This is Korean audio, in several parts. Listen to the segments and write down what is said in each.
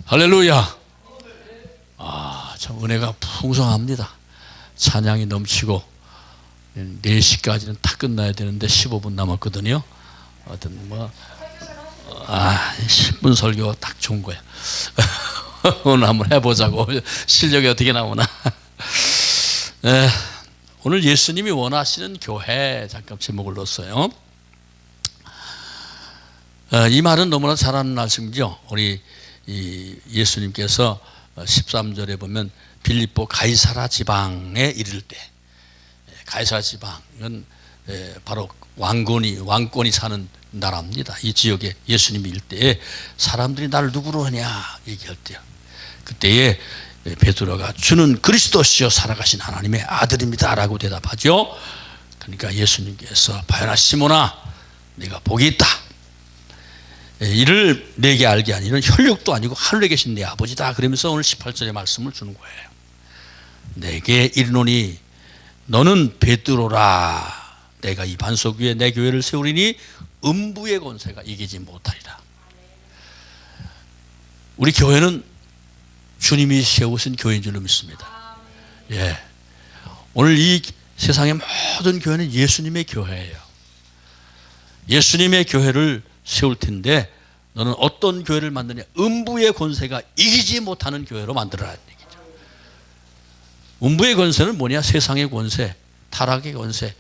할렐루야. 참 은혜가 풍성합니다. 찬양이 넘치고 4시까지는 다 끝나야 되는데 15분 남았거든요. 10분 설교 딱 좋은 거야. 오늘 한번 해보자고. 실력이 어떻게 나오나. 오늘 예수님이 원하시는 교회 잠깐 제목을 넣었어요. 이 말은 너무나 잘 아는 말씀이죠. 우리 예수님께서 13절에 보면 빌립보 가이사라 지방에 이를 때, 가이사라 지방은 바로 왕권이 사는 나라입니다. 이 지역에 예수님이 일 때에 사람들이 나를 누구로 하냐 얘기할 때요, 그때에 베드로가 주는 그리스도시요 살아가신 하나님의 아들입니다 라고 대답하죠. 그러니까 예수님께서 바요나 시몬아, 내가 복이 있다. 이를 내게 알게 하니 이는 혈육도 아니고 하늘에 계신 내 아버지다. 그러면서 오늘 18절의 말씀을 주는 거예요. 내게 이르노니 너는 베드로라. 내가 이 반석 위에 내 교회를 세우리니 음부의 권세가 이기지 못하리라. 우리 교회는 주님이 세우신 교회인 줄로 믿습니다. 오늘 이 세상의 모든 교회는 예수님의 교회예요. 예수님의 교회를 세울 텐데 너는 어떤 교회를 만드냐? 음부의 권세가 이기지 못하는 교회로 만들어라는 얘기죠. 음부의 권세는 뭐냐? 세상의 권세, 타락의 권세,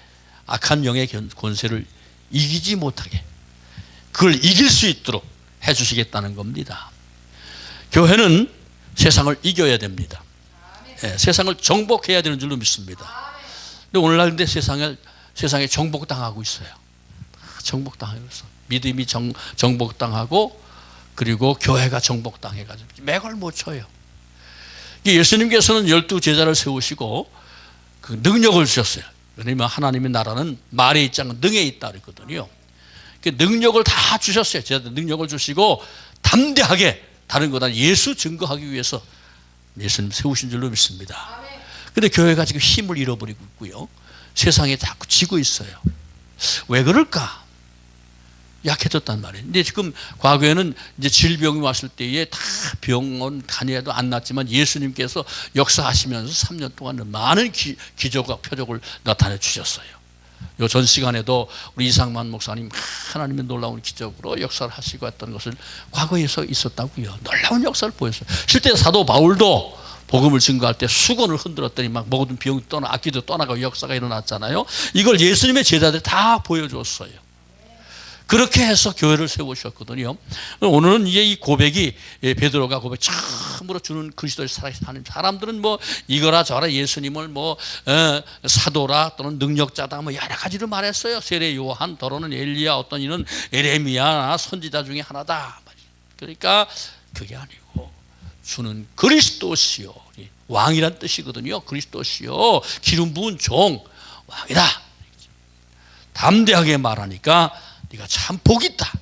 악한 영의 권세를 이기지 못하게, 그걸 이길 수 있도록 해주시겠다는 겁니다. 교회는 세상을 이겨야 됩니다. 세상을 정복해야 되는 줄로 믿습니다. 근데 오늘날 근데 세상에 정복당하고 있어요. 정복당하고 있어. 믿음이 정복당하고, 그리고 교회가 정복당해가지고 맥을 못 쳐요. 예수님께서는 12제자를 세우시고 그 능력을 주셨어요. 왜냐하면 하나님의 나라는 말에 있지 않고 능에 있다 그랬거든요. 그 능력을 다 주셨어요. 제자들 능력을 주시고 담대하게 다른 것보다 예수 증거하기 위해서 예수님 세우신 줄로 믿습니다. 그런데 교회가 지금 힘을 잃어버리고 있고요, 세상에 자꾸 지고 있어요. 왜 그럴까? 약해졌단 말이에요. 근데 지금 과거에는 이제 질병이 왔을 때에 다 병원 다녀도 안 낫지만 예수님께서 역사하시면서 3년 동안 많은 기적과 표적을 나타내 주셨어요. 요 전 시간에도 우리 이상만 목사님 하나님의 놀라운 기적으로 역사를 하시고 했던 것을 과거에서 있었다고요. 놀라운 역사를 보였어요. 실제 사도 바울도 복음을 증거할 때 수건을 흔들었더니 막 모든 병이 악기도 떠나가고 역사가 일어났잖아요. 이걸 예수님의 제자들이 다 보여줬어요. 그렇게 해서 교회를 세우셨거든요. 오늘은 이제 이 고백이, 베드로가 고백 처음으로 주는 그리스도의 살아계신 하나님, 사람들은 뭐 이거라 저라 예수님을 뭐 사도라 또는 능력자다 뭐 여러 가지로 말했어요. 세례 요한, 더러는 엘리야, 어떤 이는 에레미야 선지자 중에 하나다. 그러니까 그게 아니고 주는 그리스도시요, 왕이란 뜻이거든요. 그리스도시요, 기름 부은 종, 왕이다. 담대하게 말하니까 네가 참 복이 있다.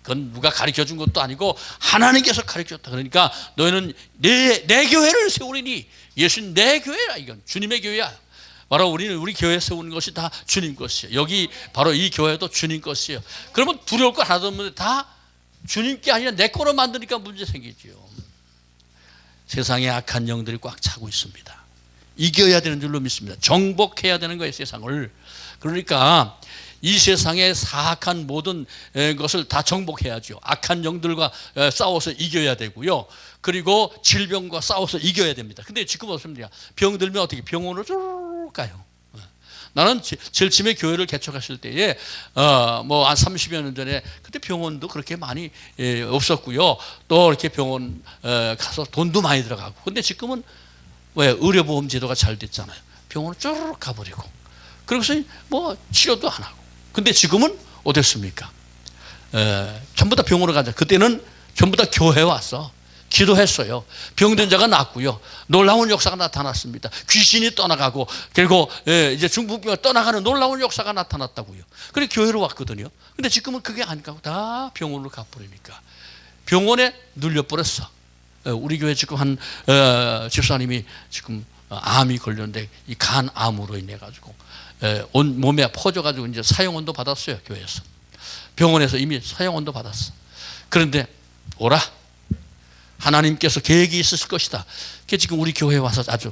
그건 누가 가르쳐준 것도 아니고 하나님께서 가르쳤다. 그러니까 너희는 내 교회를 세우리니, 예수님 내 교회라. 이건 주님의 교회야. 바로 우리는 우리 교회 세우는 것이 다 주님 것이에요. 여기 바로 이 교회도 주님 것이에요. 그러면 두려울 거 하나도 없는데 다 주님께 아니라 내 거로 만드니까 문제 생기죠. 세상에 악한 영들이 꽉 차고 있습니다. 이겨야 되는 줄로 믿습니다. 정복해야 되는 거예요, 세상을. 그러니까 이 세상의 사악한 모든 것을 다 정복해야죠. 악한 영들과 싸워서 이겨야 되고요. 그리고 질병과 싸워서 이겨야 됩니다. 근데 지금 어떻습니까? 병 들면 어떻게 병원으로 쭉 가요. 나는 제일 처음에 교회를 개척했을 때에 뭐 한 30여 년 전에 그때 병원도 그렇게 많이 없었고요. 또 이렇게 병원 가서 돈도 많이 들어가고. 근데 지금은 왜 의료보험 제도가 잘 됐잖아요. 병원을 쭉 가버리고, 그래서 뭐 치료도 안 하고. 근데 지금은 어땠습니까? 전부 다 병원으로 가자. 그때는 전부 다 교회 왔어. 기도했어요. 병든 자가 낫고요. 놀라운 역사가 나타났습니다. 귀신이 떠나가고, 그리고 이제 중풍병이 떠나가는 놀라운 역사가 나타났다고요. 그래 교회로 왔거든요. 근데 지금은 그게 안 가고 다 병원으로 가버리니까 병원에 눌려버렸어. 우리 교회 지금 한 집사님이 지금 암이 걸렸는데 이 간암으로 인해 가지고 온 몸에 퍼져가지고 이제 사형원도 받았어요. 교회에서, 병원에서 이미 사형원도 받았어. 그런데 오라, 하나님께서 계획이 있으실 것이다. 그게 지금 우리 교회에 와서 아주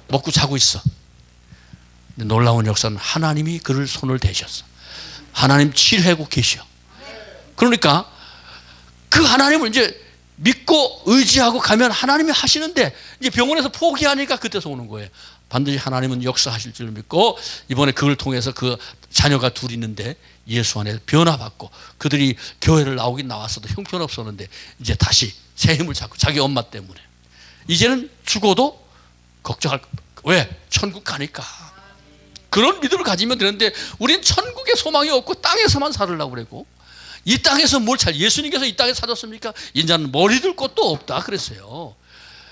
먹고 자고 있어. 놀라운 역사는 하나님이 그를 손을 대셨어. 하나님 치료하고 계셔. 그러니까 그 하나님을 이제 믿고 의지하고 가면 하나님이 하시는데, 이제 병원에서 포기하니까 그때서 오는 거예요. 반드시 하나님은 역사하실 줄 믿고, 이번에 그걸 통해서 그 자녀가 둘 있는데 예수 안에 변화받고, 그들이 교회를 나오긴 나왔어도 형편없었는데 이제 다시 새 힘을 찾고, 자기 엄마 때문에 이제는 죽어도 걱정할 거. 왜? 천국 가니까. 그런 믿음을 가지면 되는데 우리는 천국에 소망이 없고 땅에서만 살으려고 그러고, 이 땅에서 뭘 찾? 예수님께서 이 땅에 사셨습니까? 인자는 머리 들 곳도 없다 그랬어요.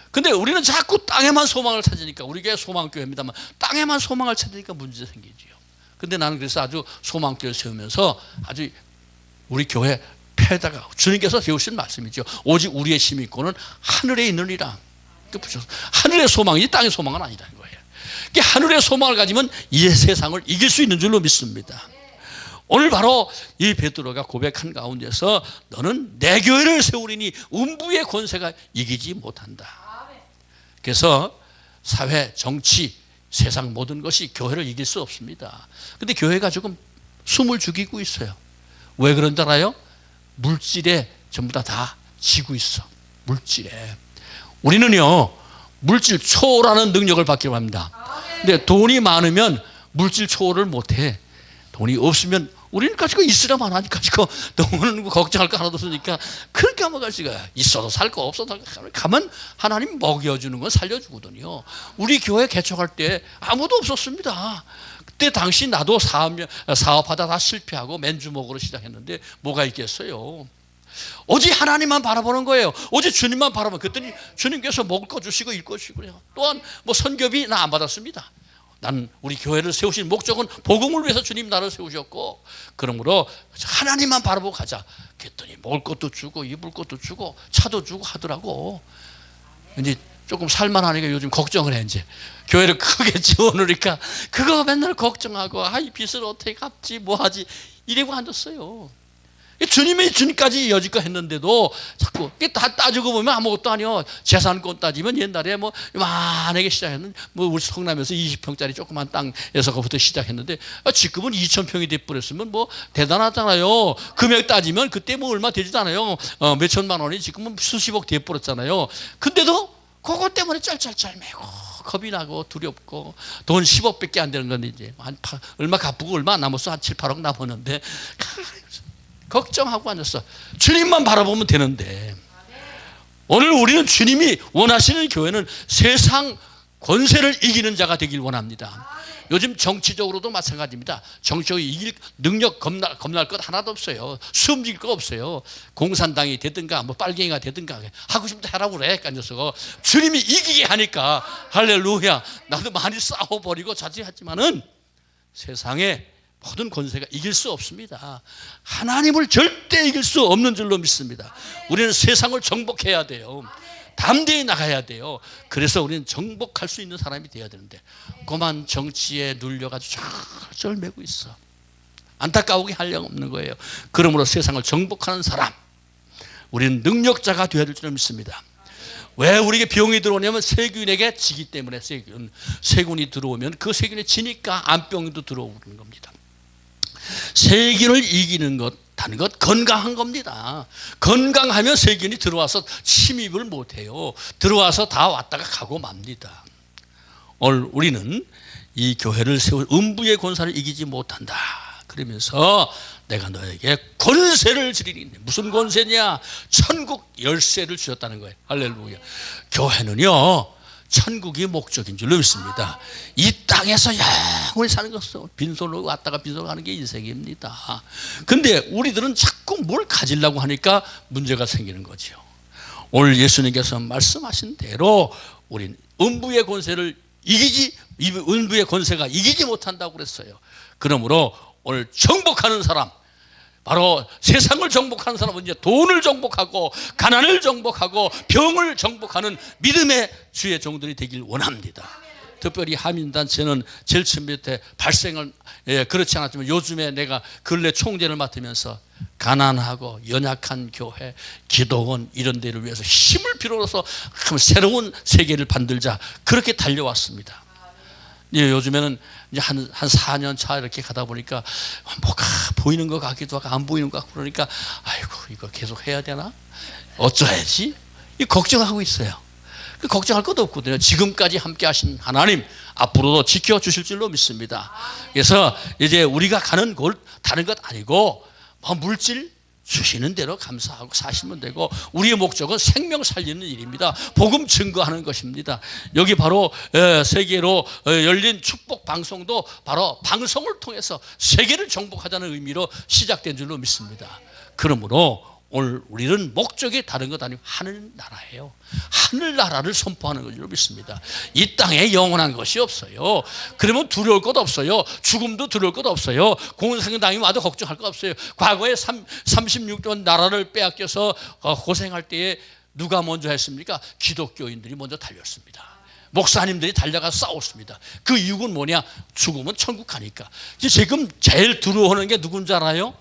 근데 우리는 자꾸 땅에만 소망을 찾으니까, 우리 교회 소망교회입니다만 땅에만 소망을 찾으니까 문제 생기지요. 근데 나는 그래서 아주 소망교회를 세우면서 아주 우리 교회 폐다가 주님께서 세우신 말씀이죠. 오직 우리의 시민권은 하늘에 있느니라. 하늘의 소망이지 땅의 소망은 아니라는 거예요. 하늘의 소망을 가지면 이 세상을 이길 수 있는 줄로 믿습니다. 오늘 바로 이 베드로가 고백한 가운데서 너는 내 교회를 세우리니 음부의 권세가 이기지 못한다. 그래서 사회, 정치, 세상 모든 것이 교회를 이길 수 없습니다. 근데 교회가 조금 숨을 죽이고 있어요. 왜 그런 줄 알아요? 물질에 전부 다 지고 있어. 물질에. 우리는요, 물질 초월하는 능력을 받기로 합니다. 근데 돈이 많으면 물질 초월을 못해. 돈이 없으면 우리는 가지고 있으라만 하니까 지금 돈은 걱정할 거 하나도 없으니까 그렇게 한번 갈 수가, 있어도 살 거 없어도 가면 하나님 먹여주는 건 살려주거든요. 우리 교회 개척할 때 아무도 없었습니다. 그때 당시 나도 사업하다 다 실패하고 맨주먹으로 시작했는데 뭐가 있겠어요. 오직 하나님만 바라보는 거예요. 오직 주님만 바라보면, 그랬더니 주님께서 먹을 거 주시고 입고 주시고 그래요. 또한 뭐 선교비 나 안 받았습니다. 난 우리 교회를 세우신 목적은 복음을 위해서 주님 나를 세우셨고, 그러므로 하나님만 바라보고 가자. 그랬더니 먹을 것도 주고 입을 것도 주고 차도 주고 하더라고. 이제 조금 살만하니까 요즘 걱정을 해. 이제 교회를 크게 지어놓으니까 그거 맨날 걱정하고, 이 빚을 어떻게 갚지 뭐 하지 이러고 앉았어요. 주님이 주님까지 여지껏 했는데도 자꾸 다 따지고 보면 아무것도 아니요. 재산권 따지면 옛날에 뭐 만하게 시작했는데, 뭐 우리 성남에서 20평짜리 조그만 땅에서부터 시작했는데 지금은 2,000평이 돼버렸으면 뭐 대단하잖아요. 금액 따지면 그때 뭐 얼마 되지도 않아요. 몇 천만 원이 지금은 수십억 돼버렸잖아요. 근데도 그것 때문에 짤짤짤 매고 겁이 나고 두렵고, 돈 10억밖에 안 되는 건데 이제 얼마 갚고 얼마 안 남았어. 한 7, 8억 남았는데 걱정하고 앉았어. 주님만 바라보면 되는데, 오늘 우리는 주님이 원하시는 교회는 세상 권세를 이기는 자가 되길 원합니다. 요즘 정치적으로도 마찬가지입니다. 정치적으로 이길 능력 겁날 것 하나도 없어요. 숨길 거 없어요. 공산당이 되든가 뭐 빨갱이가 되든가 하고 싶은 데 하라고 그래. 깐져서 주님이 이기게 하니까 할렐루야. 나도 많이 싸워버리고 자제하지만은 세상에 모든 권세가 이길 수 없습니다. 하나님을 절대 이길 수 없는 줄로 믿습니다. 우리는 세상을 정복해야 돼요. 담대히 나가야 돼요. 그래서 우리는 정복할 수 있는 사람이 되어야 되는데, 그만 정치에 눌려가지고 절절 매고 있어. 안타까우게 하려고 없는 거예요. 그러므로 세상을 정복하는 사람, 우리는 능력자가 되어야 될 줄 믿습니다. 왜 우리에게 병이 들어오냐면 세균에게 지기 때문에. 세균이 들어오면 그 세균에 지니까 암병도 들어오는 겁니다. 세균을 이기는 것, 다는 것 건강한 겁니다. 건강하면 세균이 들어와서 침입을 못해요. 들어와서 다 왔다가 가고 맙니다. 오늘 우리는 이 교회를 세울 음부의 권세를 이기지 못한다. 그러면서 내가 너에게 권세를 주리니, 무슨 권세냐? 천국 열쇠를 주셨다는 거예요. 할렐루야. 교회는요, 천국이 목적인 줄로 믿습니다. 이 땅에서 영원히 사는 것은 빈손으로 왔다가 빈손으로 가는 게 인생입니다. 근데 우리들은 자꾸 뭘 가지려고 하니까 문제가 생기는 거죠. 오늘 예수님께서 말씀하신 대로 우린 음부의 권세를 음부의 권세가 이기지 못한다고 그랬어요. 그러므로 오늘 정복하는 사람, 바로 세상을 정복하는 사람은 이제 돈을 정복하고 가난을 정복하고 병을 정복하는 믿음의 주의 종들이 되길 원합니다. 특별히 한민단체는 제일 처음 밑에 발생을 그렇지 않았지만 요즘에 내가 근래 총재를 맡으면서 가난하고 연약한 교회, 기도원 이런 데를 위해서 힘을 빌어서 새로운 세계를 만들자 그렇게 달려왔습니다. 요즘에는 이제 한 4년 차 이렇게 가다 보니까 뭐가 보이는 것 같기도 하고 안 보이는 것 같고 그러니까 아이고 이거 계속 해야 되나? 어쩌야지? 이 걱정하고 있어요. 걱정할 것도 없거든요. 지금까지 함께 하신 하나님 앞으로도 지켜주실 줄로 믿습니다. 그래서 이제 우리가 가는 곳 다른 것 아니고 뭐 물질 주시는 대로 감사하고 사시면 되고 우리의 목적은 생명 살리는 일입니다. 복음 증거하는 것입니다. 여기 바로 세계로 열린 축복 방송도 바로 방송을 통해서 세계를 정복하자는 의미로 시작된 줄로 믿습니다. 그러므로 오늘 우리는 목적이 다른 것 아니고 하늘나라예요. 하늘나라를 선포하는 것으로 믿습니다. 이 땅에 영원한 것이 없어요. 그러면 두려울 것 없어요. 죽음도 두려울 것 없어요. 공산당이 와도 걱정할 것 없어요. 과거에 36년 나라를 빼앗겨서 고생할 때에 누가 먼저 했습니까? 기독교인들이 먼저 달렸습니다. 목사님들이 달려가서 싸웠습니다. 그 이유는 뭐냐? 죽으면 천국 가니까. 지금 제일 두려워하는 게 누군지 알아요?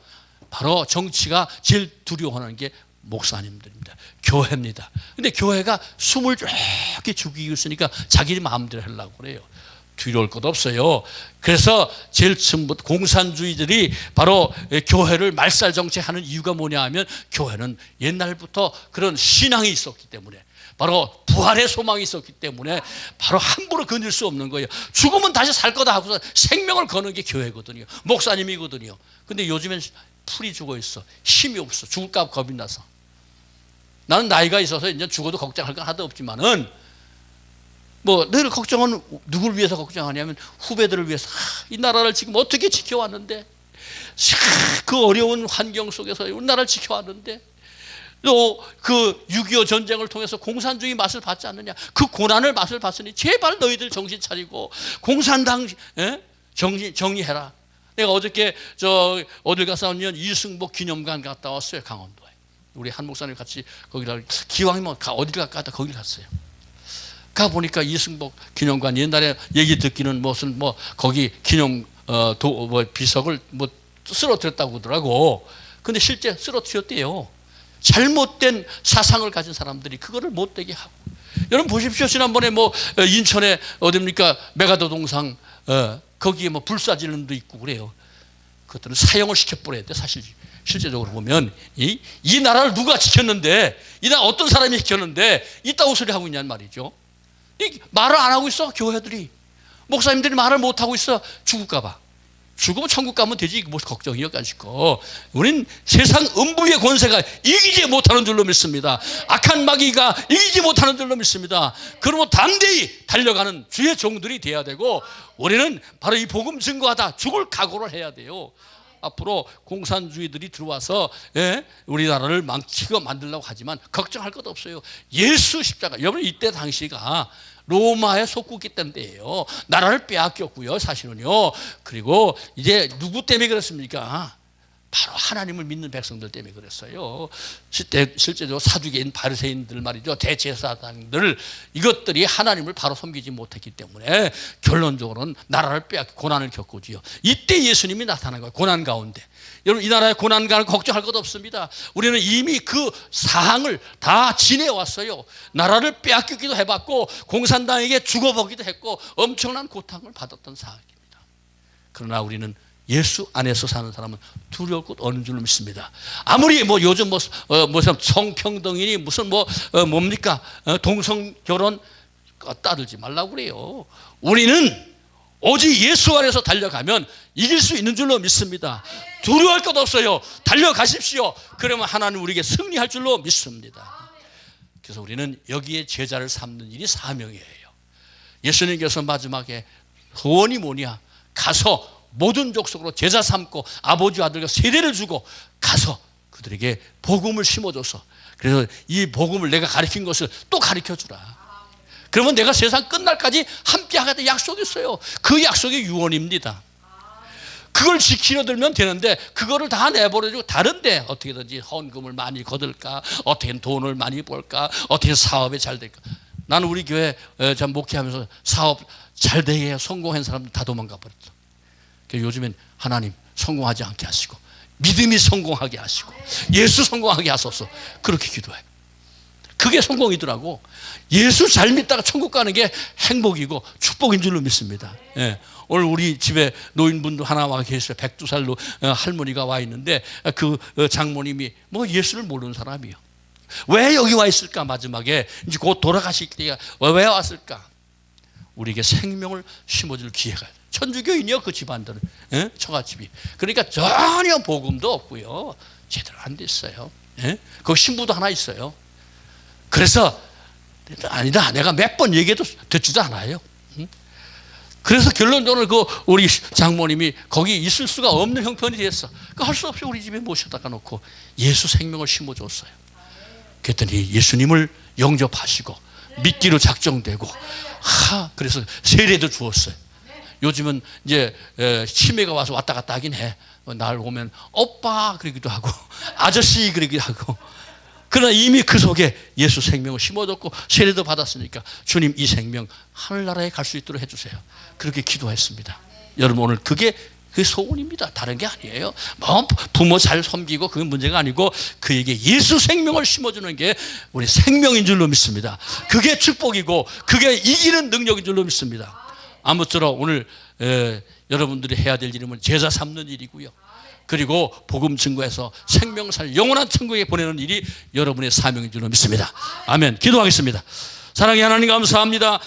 바로 정치가 제일 두려워하는 게 목사님들입니다. 교회입니다. 근데 교회가 숨을 이렇게 죽이고 있으니까 자기 마음대로 하려고 그래요. 두려울 것 없어요. 그래서 제일 처음부터 공산주의들이 바로 교회를 말살정책하는 이유가 뭐냐 하면 교회는 옛날부터 그런 신앙이 있었기 때문에 바로 부활의 소망이 있었기 때문에 바로 함부로 건질 수 없는 거예요. 죽으면 다시 살 거다 하고서 생명을 거는 게 교회거든요. 목사님이거든요. 근데 요즘엔 풀이 죽어 있어. 힘이 없어. 죽을까 봐 겁이 나서. 나는 나이가 있어서 이제 죽어도 걱정할 건 하나도 없지만은 뭐 늘 걱정은 누구를 위해서 걱정하냐면 후배들을 위해서. 이 나라를 지금 어떻게 지켜왔는데 그 어려운 환경 속에서 우리나라를 지켜왔는데 또 그 6.25 전쟁을 통해서 공산주의 맛을 봤지 않느냐. 그 고난을 맛을 봤으니 제발 너희들 정신 차리고 공산당 정리해라. 내가 어저께 어딜 가서 왔냐면 이승복 기념관 갔다 왔어요. 강원도에. 우리 한 목사님 같이 거기다 기왕이면 어딜 갈까 하다 거길 갔어요. 가보니까 이승복 기념관 옛날에 얘기 듣기는 무슨 뭐 거기 기념 비석을 뭐 쓰러뜨렸다고 하더라고. 근데 실제 쓰러뜨렸대요. 잘못된 사상을 가진 사람들이 그거를 못되게 하고. 여러분 보십시오. 지난번에 뭐 인천에 어딥니까 메가더 동상 거기에 뭐 불사질름도 있고 그래요. 그것들은 사형을 시켜버려야 돼. 사실 실제적으로 보면 이 나라를 누가 지켰는데 이 나라 어떤 사람이 지켰는데 이따구 소리 하고 있냐는 말이죠. 말을 안 하고 있어. 교회들이 목사님들이 말을 못 하고 있어. 죽을까 봐. 죽으면 천국 가면 되지. 뭐 걱정이요 가지고. 우린 세상 음부의 권세가 이기지 못하는 줄로 믿습니다. 악한 마귀가 이기지 못하는 줄로 믿습니다. 그러면 담대히 달려가는 주의 종들이 돼야 되고 우리는 바로 이 복음 증거하다 죽을 각오를 해야 돼요. 앞으로 공산주의들이 들어와서 우리나라를 망치고 만들려고 하지만 걱정할 것 없어요. 예수 십자가. 여러분 이때 당시가 로마의 속국기 때문에요. 나라를 빼앗겼고요. 사실은요. 그리고 이제 누구 때문에 그렇습니까? 바로 하나님을 믿는 백성들 때문에 그랬어요. 실제로 사두개인 바리새인들 말이죠. 대제사장들 이것들이 하나님을 바로 섬기지 못했기 때문에 결론적으로는 나라를 빼앗기 고난을 겪고지요. 이때 예수님이 나타난 거예요. 고난 가운데. 여러분 이 나라의 고난 가운데 걱정할 것 없습니다. 우리는 이미 그 사항을 다 지내왔어요. 나라를 빼앗기기도 해봤고 공산당에게 죽어보기도 했고 엄청난 고통을 받았던 사항입니다. 그러나 우리는 예수 안에서 사는 사람은 두려울 것 없는 줄로 믿습니다. 아무리 뭐 요즘 무슨 성평등이니 무슨 뭡니까 동성 결혼 따르지 말라고 그래요. 우리는 오직 예수 안에서 달려가면 이길 수 있는 줄로 믿습니다. 두려워할 것 없어요. 달려가십시오. 그러면 하나님 우리에게 승리할 줄로 믿습니다. 그래서 우리는 여기에 제자를 삼는 일이 사명이에요. 예수님께서 마지막에 소원이 뭐냐? 가서 모든 족속으로 제자 삼고 아버지와 아들과 세례를 주고 가서 그들에게 복음을 심어줘서 그래서 이 복음을 내가 가르친 것을 또 가르쳐주라. 그러면 내가 세상 끝날까지 함께 하겠다 약속했어요. 그 약속이 유언입니다. 그걸 지키려 들면 되는데 그거를 다 내버려두고 다른데 어떻게든지 헌금을 많이 거둘까, 어떻게 돈을 많이 벌까, 어떻게 사업이 잘 될까. 나는 우리 교회 목회하면서 사업 잘 되게 해야 성공한 사람들 다 도망가 버렸어. 그래서 요즘엔 하나님 성공하지 않게 하시고 믿음이 성공하게 하시고 예수 성공하게 하소서, 그렇게 기도해. 그게 성공이더라고. 예수 잘 믿다가 천국 가는 게 행복이고 축복인 줄로 믿습니다. 예. 오늘 우리 집에 노인분도 하나 와 계세요. 102살로 할머니가 와 있는데 그 장모님이 뭐 예수를 모르는 사람이요. 왜 여기 와 있을까? 마지막에 이제 곧 돌아가실 때가 왜 왔을까? 우리에게 생명을 심어줄 기회가, 천주교인이요 그 집안들은, 예? 처갓집이. 그러니까 전혀 복음도 없고요, 제대로 안 됐어요. 예? 그 신부도 하나 있어요. 그래서 아니다, 내가 몇 번 얘기해도 듣지도 않아요. 그래서 결론적으로 그 우리 장모님이 거기 있을 수가 없는 형편이 됐어. 그 할 수 없이 우리 집에 모셔다가 놓고 예수 생명을 심어줬어요. 그랬더니 예수님을 영접하시고 믿기로 작정되고, 그래서 세례도 주었어요. 요즘은 이제 치매가 와서 왔다 갔다 하긴 해. 날 오면 오빠 그러기도 하고 아저씨 그러기도 하고. 그러나 이미 그 속에 예수 생명을 심어줬고 세례도 받았으니까 주님 이 생명 하늘나라에 갈 수 있도록 해주세요. 그렇게 기도했습니다. 여러분, 오늘 그게 그 소원입니다. 다른 게 아니에요. 뭐 부모 잘 섬기고 그건 문제가 아니고 그에게 예수 생명을 심어주는 게 우리 생명인 줄로 믿습니다. 그게 축복이고 그게 이기는 능력인 줄로 믿습니다. 아무쪼록 오늘 여러분들이 해야 될 일은 제자 삼는 일이고요. 그리고 복음 증거해서 생명살 영원한 천국에 보내는 일이 여러분의 사명인 줄로 믿습니다. 아멘. 기도하겠습니다. 사랑의 하나님 감사합니다.